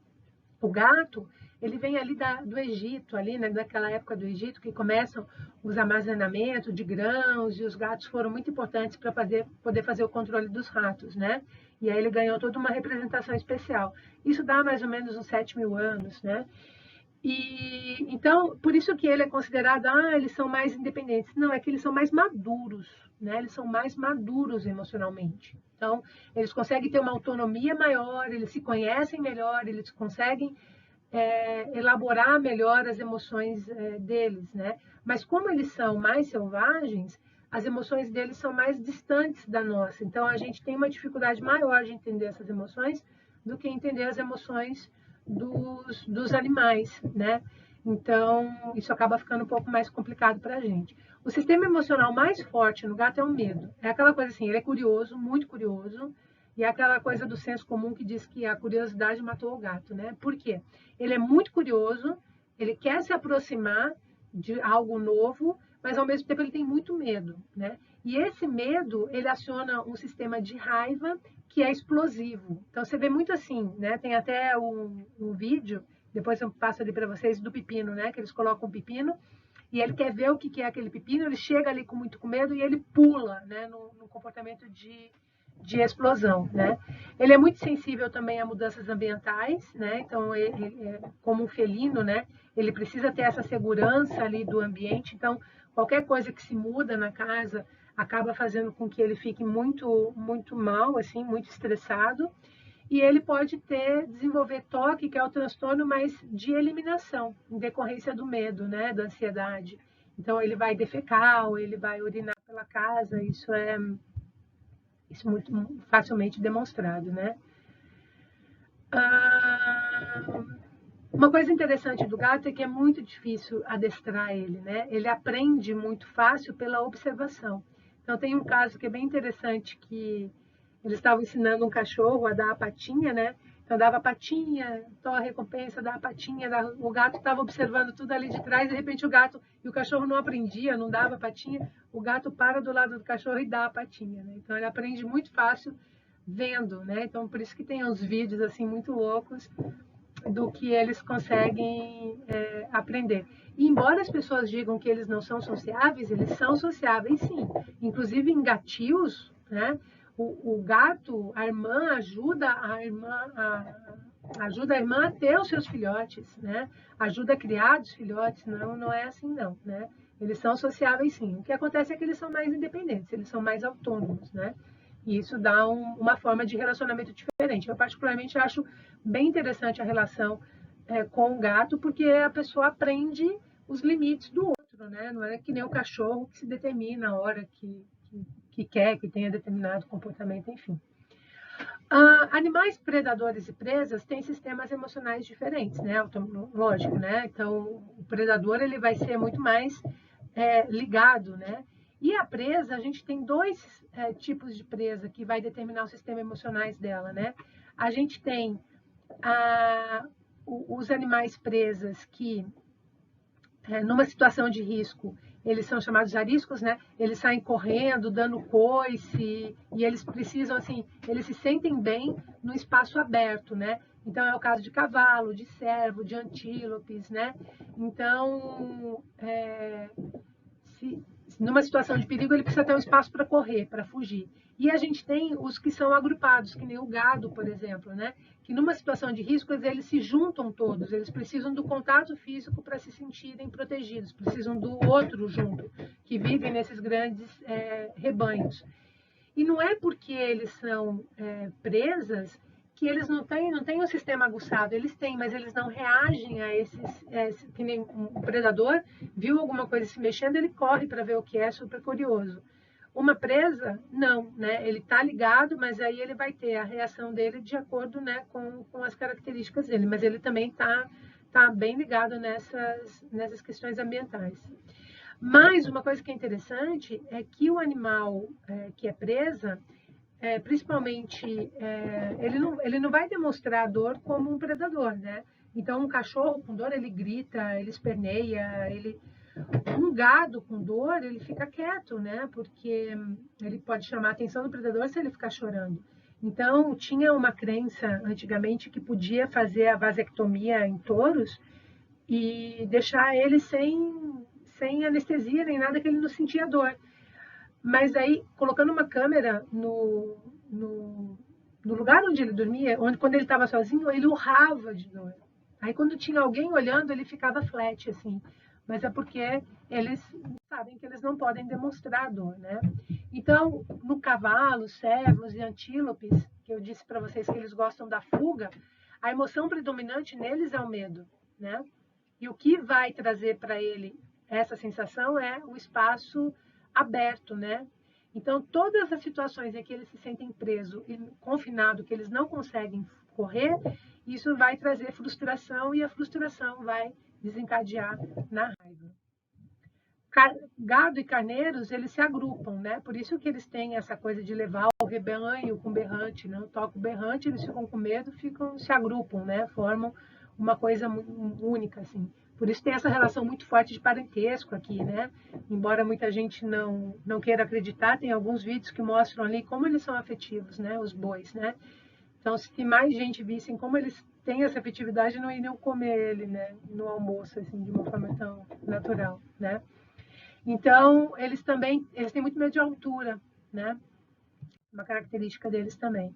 O gato, ele vem ali do Egito, ali, né, daquela época do Egito, que começam os armazenamentos de grãos, e os gatos foram muito importantes para poder fazer o controle dos ratos, né? E aí ele ganhou toda uma representação especial. Isso dá mais ou menos uns 7 mil anos, né? E então, por isso que ele é considerado, eles são mais independentes. Não, é que eles são mais maduros, né? Eles são mais maduros emocionalmente. Então, eles conseguem ter uma autonomia maior, eles se conhecem melhor, eles conseguem elaborar melhor as emoções deles, né? Mas como eles são mais selvagens, as emoções deles são mais distantes da nossa. Então, a gente tem uma dificuldade maior de entender essas emoções do que entender as emoções dos animais, né? Então, isso acaba ficando um pouco mais complicado para a gente. O sistema emocional mais forte no gato é o medo. É aquela coisa assim, ele é curioso, muito curioso, e é aquela coisa do senso comum que diz que a curiosidade matou o gato, né? Por quê? Ele é muito curioso, ele quer se aproximar de algo novo, mas ao mesmo tempo ele tem muito medo, né? E esse medo, ele aciona um sistema de raiva que é explosivo. Então você vê muito assim, né? Tem até um vídeo, depois eu passo ali para vocês, do pepino, né? Que eles colocam o pepino e ele quer ver o que é aquele pepino, ele chega ali com muito medo e ele pula, né? No comportamento de explosão, né? Ele é muito sensível também a mudanças ambientais, né? Então, como um felino, né? Ele precisa ter essa segurança ali do ambiente. Então, qualquer coisa que se muda na casa acaba fazendo com que ele fique muito, muito mal, assim, muito estressado. E ele pode desenvolver TOC, que é o transtorno mais de eliminação, em decorrência do medo, né? Da ansiedade. Então, ele vai defecar ou ele vai urinar pela casa. Isso é muito facilmente demonstrado, né? Uma coisa interessante do gato é que é muito difícil adestrar ele, né? Ele aprende muito fácil pela observação. Então tem um caso que é bem interessante que eles estavam ensinando um cachorro a dar a patinha, né? Então dava a patinha, então a recompensa da patinha, o gato estava observando tudo ali de trás, de repente o cachorro não aprendia, não dava a patinha, o gato para do lado do cachorro e dá a patinha, né? Então ele aprende muito fácil vendo, né? Então por isso que tem uns vídeos assim muito loucos do que eles conseguem aprender. E embora as pessoas digam que eles não são sociáveis, eles são sociáveis sim. Inclusive em gatios, né? O gato, a irmã ajuda a irmã a ter os seus filhotes, né? Ajuda a criar os filhotes, não é assim não, né? Eles são sociáveis sim. O que acontece é que eles são mais independentes, eles são mais autônomos, né? E isso dá uma forma de relacionamento diferente. Eu particularmente acho bem interessante a relação com o gato, porque a pessoa aprende os limites do outro, né? Não é que nem o cachorro que se determina a hora que quer, que tenha determinado comportamento, enfim. Animais predadores e presas têm sistemas emocionais diferentes, né? Lógico, né? Então, o predador ele vai ser muito mais ligado, né? E a presa, a gente tem dois tipos de presa que vai determinar os sistemas emocionais dela, né? A gente tem os animais presas que, numa situação de risco, eles são chamados de ariscos, né? Eles saem correndo, dando coice, e eles precisam, assim, eles se sentem bem no espaço aberto, né? Então, é o caso de cavalo, de cervo, de antílopes, né? Então, numa situação de perigo, ele precisa ter um espaço para correr, para fugir. E a gente tem os que são agrupados, que nem o gado, por exemplo, né? Que numa situação de risco, eles se juntam todos, eles precisam do contato físico para se sentirem protegidos, precisam do outro junto, que vivem nesses grandes rebanhos. E não é porque eles são presas que eles não têm um sistema aguçado, eles têm, mas eles não reagem a que nem um predador viu alguma coisa se mexendo, ele corre para ver o que é, super curioso. Uma presa, não, né? Ele está ligado, mas aí ele vai ter a reação dele de acordo, né, com as características dele, mas ele também tá bem ligado nessas questões ambientais. Mas uma coisa que é interessante é que o animal que é presa, principalmente, ele não vai demonstrar dor como um predador, né? Então, um cachorro com dor, ele grita, ele esperneia, Um gado com dor, ele fica quieto, né? Porque ele pode chamar a atenção do predador se ele ficar chorando. Então, tinha uma crença antigamente que podia fazer a vasectomia em touros e deixar ele sem anestesia nem nada, que ele não sentia dor. Mas aí, colocando uma câmera no lugar onde ele dormia, onde quando ele estava sozinho, ele urrava de dor. Aí, quando tinha alguém olhando, ele ficava flat, assim. Mas é porque eles sabem que eles não podem demonstrar dor, né? Então, no cavalo, cervos e antílopes, que eu disse para vocês que eles gostam da fuga, a emoção predominante neles é o medo, né? E o que vai trazer para ele essa sensação é o espaço aberto, né? Então, todas as situações em que eles se sentem presos e confinados, que eles não conseguem correr, isso vai trazer frustração e a frustração vai desencadear na raiva. Gado e carneiros, eles se agrupam, né? Por isso que eles têm essa coisa de levar o rebanho com berrante, não toca o berrante, eles ficam com medo, se agrupam, né? Formam uma coisa única, assim. Por isso tem essa relação muito forte de parentesco aqui, né? Embora muita gente não queira acreditar, tem alguns vídeos que mostram ali como eles são afetivos, né? Os bois, né? Então, se mais gente vissem como eles têm essa afetividade, não iriam comer ele, né? No almoço, assim, de uma forma tão natural, né? Então, eles têm muito medo de altura, né? Uma característica deles também.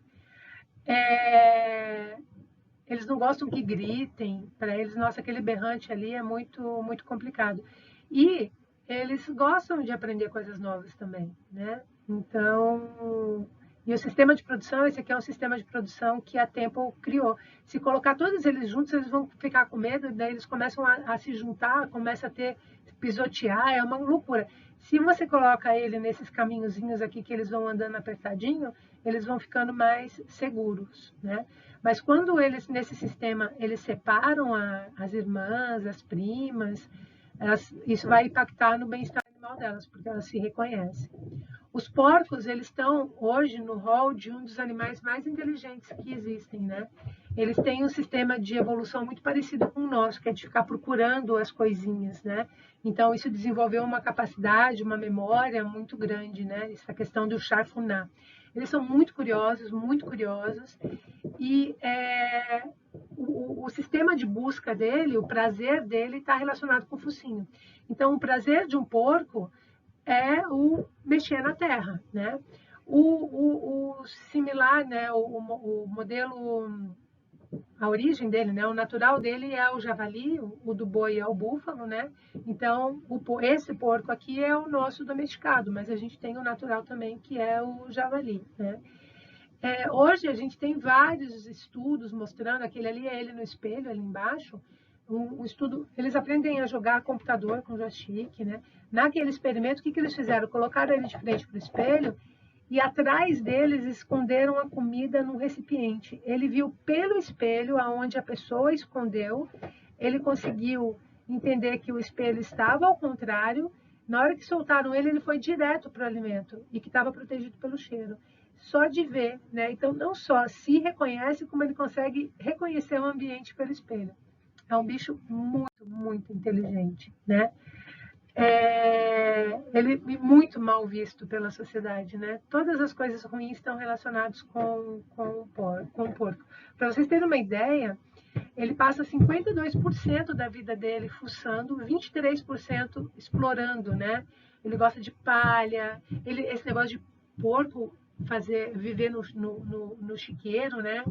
Eles não gostam que gritem, para eles, nossa, aquele berrante ali é muito, muito complicado. E eles gostam de aprender coisas novas também, né? Então, e o sistema de produção, esse aqui é um sistema de produção que a Temple criou. Se colocar todos eles juntos, eles vão ficar com medo, daí eles começam a se juntar, começa a ter pisotear, é uma loucura. Se você coloca ele nesses caminhozinhos aqui que eles vão andando apertadinho, eles vão ficando mais seguros, né? Mas quando eles, nesse sistema, eles separam as irmãs, as primas, isso vai impactar no bem-estar animal delas, porque elas se reconhecem. Os porcos, eles estão hoje no rol de um dos animais mais inteligentes que existem, né? Eles têm um sistema de evolução muito parecido com o nosso, que é de ficar procurando as coisinhas, né? Então, isso desenvolveu uma capacidade, uma memória muito grande, né? Essa questão do charfunar. Eles são muito curiosos, e o sistema de busca dele, o prazer dele, está relacionado com o focinho. Então, o prazer de um porco é o mexer na terra, né? O similar, né? O modelo, a origem dele, né? O natural dele é o javali, o do boi é o búfalo, né? Então, esse porco aqui é o nosso domesticado, mas a gente tem o natural também, que é o javali, né? Hoje a gente tem vários estudos mostrando, aquele ali é ele no espelho, ali embaixo, um estudo, eles aprendem a jogar computador com joystick, né? Naquele experimento, o que eles fizeram? Colocaram ele de frente para o espelho e atrás deles esconderam a comida num recipiente. Ele viu pelo espelho aonde a pessoa escondeu, ele conseguiu entender que o espelho estava ao contrário. Na hora que soltaram ele, ele foi direto para o alimento e que estava protegido pelo cheiro. Só de ver, né? Então, não só se reconhece, como ele consegue reconhecer o ambiente pelo espelho. É um bicho muito, muito inteligente, né? Ele é muito mal visto pela sociedade, né? Todas as coisas ruins estão relacionadas com o porco. Para vocês terem uma ideia, ele passa 52% da vida dele fuçando, 23% explorando, né? Ele gosta de palha, esse negócio de porco viver no chiqueiro, né?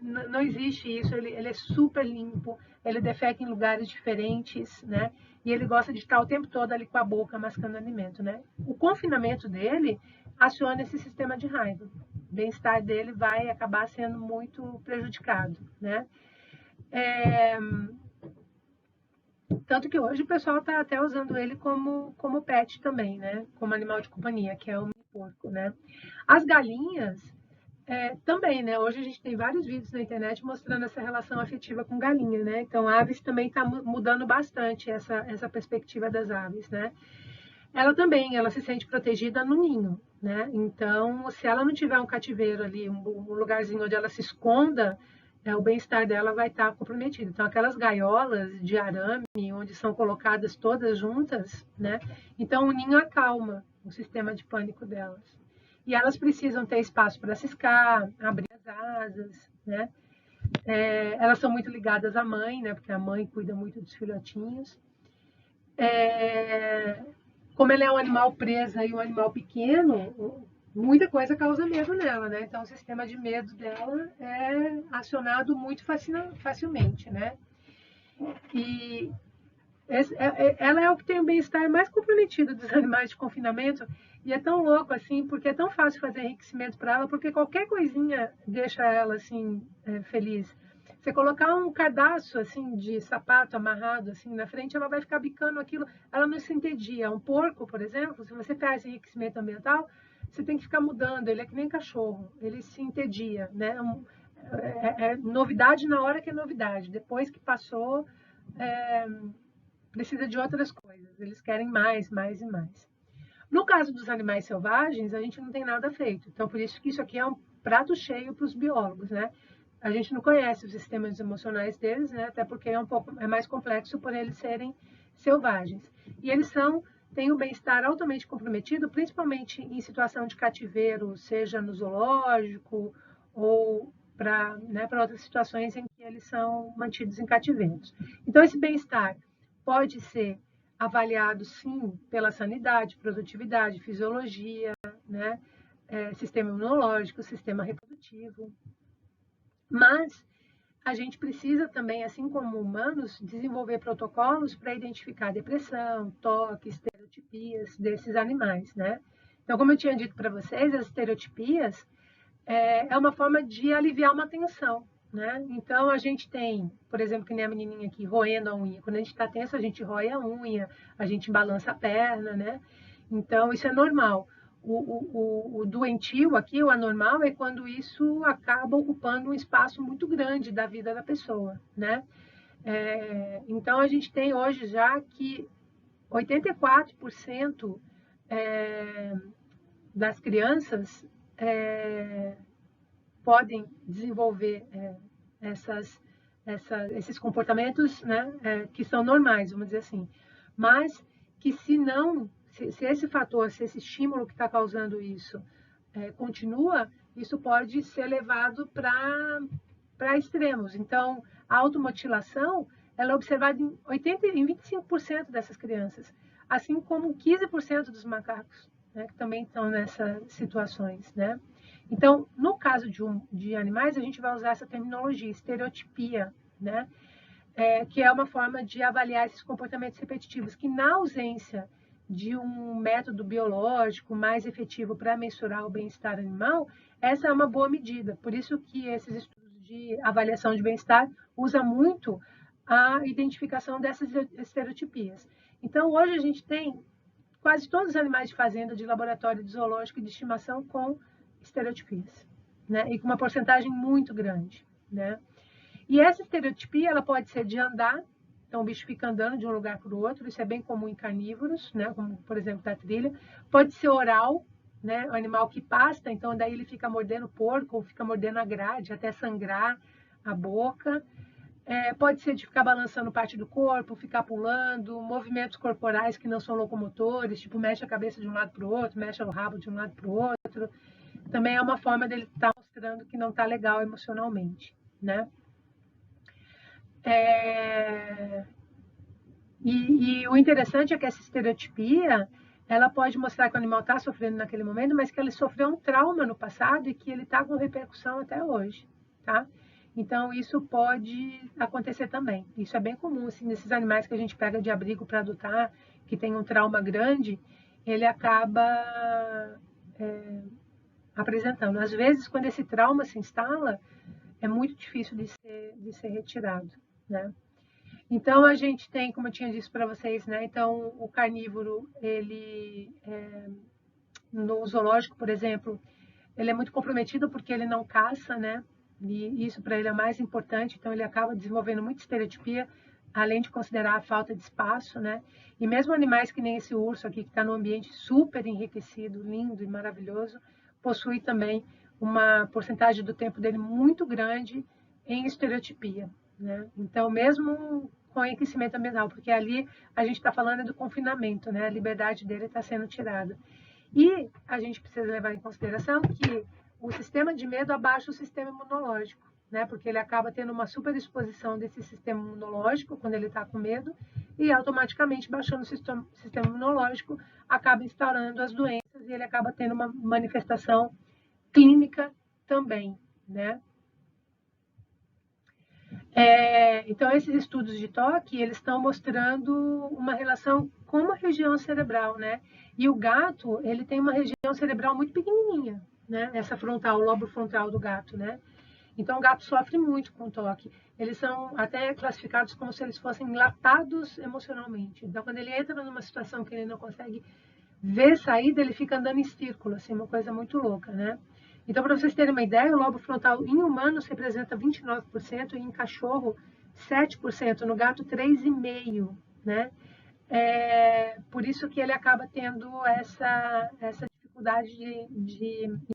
Não existe isso, ele é super limpo, ele defeca em lugares diferentes, né? E ele gosta de estar o tempo todo ali com a boca mascando alimento, né? O confinamento dele aciona esse sistema de raiva. O bem-estar dele vai acabar sendo muito prejudicado, né? Tanto que hoje o pessoal está até usando ele como pet também, né? Como animal de companhia, que é o mini porco, né? As galinhas também, né? Hoje a gente tem vários vídeos na internet mostrando essa relação afetiva com galinha, né? Então, aves também está mudando bastante essa perspectiva das aves, né? Ela se sente protegida no ninho, né? Então, se ela não tiver um cativeiro ali, um lugarzinho onde ela se esconda, o bem-estar dela vai estar comprometido. Então, aquelas gaiolas de arame, onde são colocadas todas juntas, né? Então, o ninho acalma o sistema de pânico delas. E elas precisam ter espaço para ciscar, abrir as asas, né? Elas são muito ligadas à mãe, né? Porque a mãe cuida muito dos filhotinhos. Como ela é um animal preso e um animal pequeno, muita coisa causa medo nela, né? Então o sistema de medo dela é acionado muito facilmente, né? E ela é o que tem o bem-estar mais comprometido dos animais de confinamento, e é tão louco assim, porque é tão fácil fazer enriquecimento para ela, porque qualquer coisinha deixa ela assim feliz. Você colocar um cadastro assim de sapato amarrado assim na frente, ela vai ficar bicando aquilo, ela não se entedia. Um porco, por exemplo, se você faz enriquecimento ambiental, você tem que ficar mudando, ele é que nem cachorro, ele se entedia, né? É novidade na hora que é novidade, depois que passou, é, precisa de outras coisas, eles querem mais, mais e mais. No caso dos animais selvagens, a gente não tem nada feito, então por isso que isso aqui é um prato cheio para os biólogos, né? A gente não conhece os sistemas emocionais deles, né? Até porque é mais complexo por eles serem selvagens. E eles têm o bem-estar altamente comprometido, principalmente em situação de cativeiro, seja no zoológico ou para outras situações em que eles são mantidos em cativeiros. Então, esse bem-estar pode ser avaliado, sim, pela sanidade, produtividade, fisiologia, né? Sistema imunológico, sistema reprodutivo. Mas a gente precisa também, assim como humanos, desenvolver protocolos para identificar depressão, toque, estereotipias desses animais, né? Então, como eu tinha dito para vocês, as estereotipias é uma forma de aliviar uma tensão, né? Então, a gente tem, por exemplo, que nem a menininha aqui, roendo a unha. Quando a gente está tenso, a gente rói a unha, a gente balança a perna, né? Então, isso é normal. O doentio aqui, o anormal, é quando isso acaba ocupando um espaço muito grande da vida da pessoa, né? Então, a gente tem hoje já que 84% das crianças podem desenvolver esses comportamentos, né, que são normais, vamos dizer assim. Mas que se esse fator, se esse estímulo que está causando isso continua, isso pode ser levado para extremos. Então, a automutilação ela é observada em 25% dessas crianças, assim como 15% dos macacos, né, que também estão nessas situações, né? Então, no caso de animais, a gente vai usar essa terminologia, estereotipia, né? Que é uma forma de avaliar esses comportamentos repetitivos, que na ausência de um método biológico mais efetivo para mensurar o bem-estar animal, essa é uma boa medida. Por isso que esses estudos de avaliação de bem-estar usam muito a identificação dessas estereotipias. Então, hoje a gente tem quase todos os animais de fazenda, de laboratório, de zoológico e de estimação com estereotipias, né? E com uma porcentagem muito grande, né? E essa estereotipia, ela pode ser de andar, então o bicho fica andando de um lugar para o outro, isso é bem comum em carnívoros, né? Como, por exemplo, da trilha. Pode ser oral, né? O animal que pasta, então daí ele fica mordendo o porco, ou fica mordendo a grade, até sangrar a boca. Pode ser de ficar balançando parte do corpo, ficar pulando, movimentos corporais que não são locomotores, tipo mexe a cabeça de um lado para o outro, mexe o rabo de um lado para o outro. Também é uma forma dele estar mostrando que não está legal emocionalmente, né? E o interessante é que essa estereotipia, ela pode mostrar que o animal está sofrendo naquele momento, mas que ele sofreu um trauma no passado e que ele está com repercussão até hoje, tá? Então, isso pode acontecer também. Isso é bem comum, assim, nesses animais que a gente pega de abrigo para adotar, que tem um trauma grande, ele acaba apresentando. Às vezes, quando esse trauma se instala, é muito difícil de ser retirado, né? Então, a gente tem, como eu tinha dito para vocês, né? Então, o carnívoro, ele, no zoológico, por exemplo, ele é muito comprometido porque ele não caça, né? E isso para ele é mais importante, então ele acaba desenvolvendo muita estereotipia, além de considerar a falta de espaço, né? E mesmo animais que nem esse urso aqui, que está num ambiente super enriquecido, lindo e maravilhoso, possui também uma porcentagem do tempo dele muito grande em estereotipia, né? Então, mesmo com aquecimento ambiental, porque ali a gente está falando do confinamento, né? A liberdade dele está sendo tirada. E a gente precisa levar em consideração que o sistema de medo abaixa o sistema imunológico, né? Porque ele acaba tendo uma superexposição desse sistema imunológico quando ele está com medo e automaticamente baixando o sistema imunológico acaba instaurando as doenças e ele acaba tendo uma manifestação clínica também, né? Então, esses estudos de toque, eles estão mostrando uma relação com uma região cerebral, né? E o gato, ele tem uma região cerebral muito pequenininha, né? Essa frontal, o lobo frontal do gato, né? Então, o gato sofre muito com toque. Eles são até classificados como se eles fossem enlatados emocionalmente. Então, quando ele entra numa situação que ele não consegue ver saída, ele fica andando em círculo, assim, uma coisa muito louca, né? Então, para vocês terem uma ideia, o lobo frontal em humanos representa 29% e em cachorro 7%, no gato 3,5%, né? Por isso que ele acaba tendo essa dificuldade de